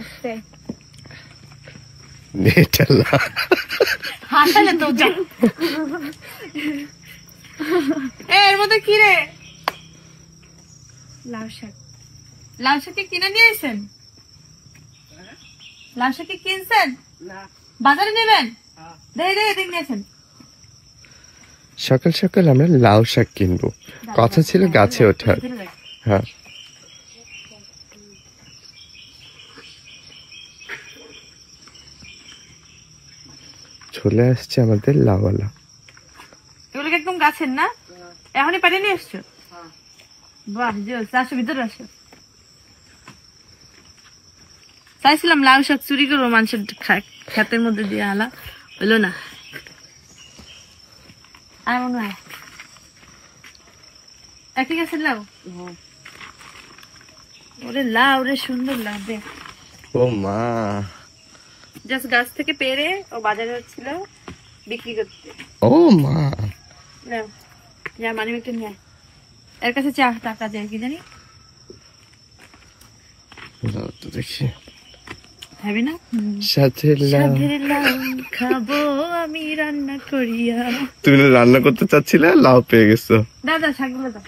আস্তে নেটালা হাসালে তো যা এর মধ্যে কি রে? লাউ শাক। লাউ শাক কি কিনে নিয়ে আসেন? লাউ শাক কি কিনছেন? বাজারে নেবেন? দেখ নিয়েছেন। সকাল সকাল আমরা লাউ শাক কিনবো, কথা ছিল গাছে ওঠার। হ্যাঁ, চলে আসছে আমাদের লাউওয়ালা। এগুলো একদম গাছের না? এখনই পাঠিয়ে নিয়ে এসছো? বাহ, আসো ভিতরে আসো। চাইছিলাম লাউ শাক চুরি করবো মানুষের ক্ষেতের মধ্যে দিয়ে, আলা হইলো না। আর মনে হয় একই গাছের লাউ। ওরে লাউ রে, সুন্দর লাউ দেখ। ও মা, জাস্ট গাছ থেকে পেরে ও বাজারে যাচ্ছিল বিক্রি করতে। ও মা, যা মানি ব্যাগটা নিয়ে আয়। এর কাছে চা টাকা দেয় কি জানি, দেখি ভাবি না সাথে সাধের লাউ খাবো আমি রান্না করিয়া। তুমি রান্না করতে চাচ্ছিলে, লাউ পেয়ে গেছো। দাদা শাকগুলো দাও।